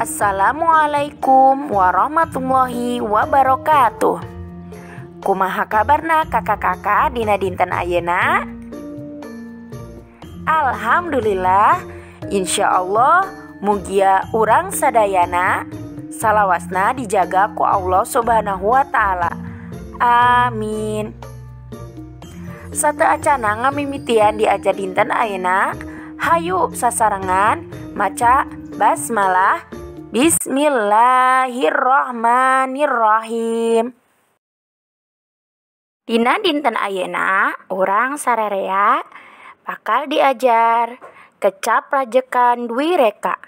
Assalamualaikum warahmatullahi wabarakatuh. Kumaha kabarna kakak-kakak dina dinten ayeuna? Alhamdulillah, insyaallah mugia urang sadayana salawasna dijaga ku Allah Subhanahu wa taala. Amin. Sateacana ngamimitian di aja dinten ayeuna, hayu sasarengan maca basmalah. Bismillahirrahmanirrahim. Dina dinten ayeuna urang sarerea bakal diajar kecap rajekan dui reka.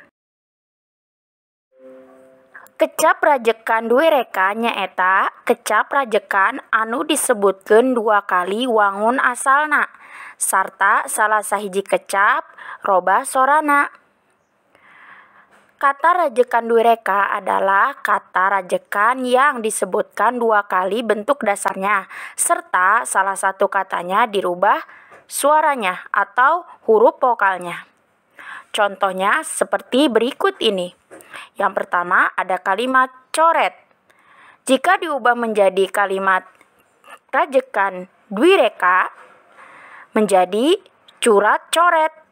Kecap rajekan dui reka nyaeta kecap rajekan anu disebutkeun 2 kali wangun asalna sarta salah sahiji kecap robah sorana. Kata rajekan dui reka adalah kata rajekan yang disebutkan 2 kali bentuk dasarnya, serta salah satu katanya dirubah suaranya atau huruf vokalnya. Contohnya seperti berikut ini. Yang pertama ada kalimat coret. Jika diubah menjadi kalimat rajekan dui reka menjadi curat coret.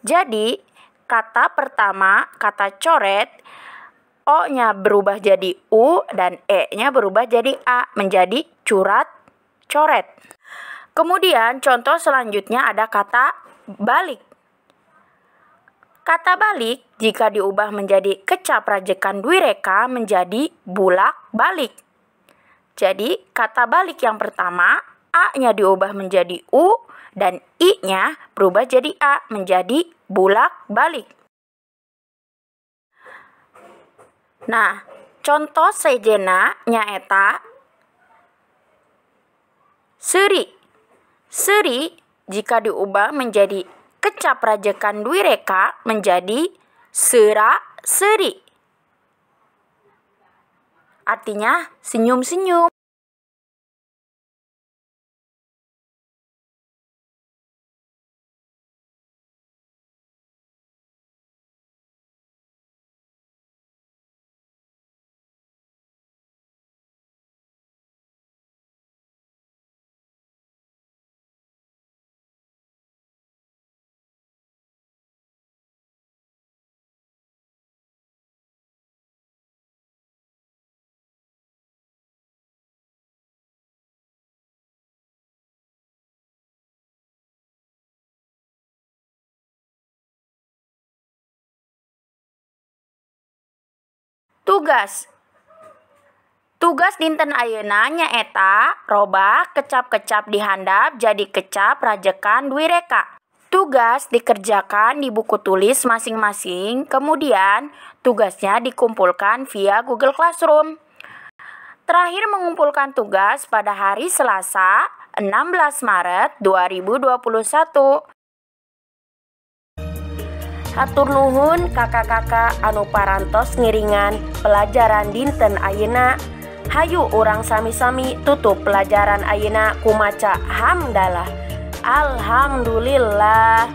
Jadi kata pertama, kata coret, O-nya berubah jadi U dan E-nya berubah jadi A, menjadi curat coret. Kemudian contoh selanjutnya ada kata balik. Kata balik jika diubah menjadi kecap rajekan dui reka menjadi bulak balik. Jadi kata balik yang pertama, A-nya diubah menjadi U dan I-nya berubah jadi A, menjadi bulak balik. Nah, contoh sejena nyaeta seri. Seri jika diubah menjadi kecap rajekan dui reka menjadi sera seri. Artinya senyum-senyum. Tugas. Tugas dinten ayeuna nyaeta robah kecap-kecap dihandap jadi kecap rajekan dui reka. Tugas dikerjakan di buku tulis masing-masing, kemudian tugasnya dikumpulkan via Google Classroom. Terakhir mengumpulkan tugas pada hari Selasa 16 Maret 2021. Hatur nuhun kakak-kakak anu parantos ngiringan pelajaran dinten ayeuna. Hayu urang sami-sami tutup pelajaran ayeuna kumaca hamdalah. Alhamdulillah.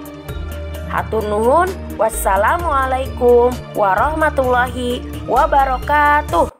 Hatur nuhun. Wassalamualaikum warahmatullahi wabarakatuh.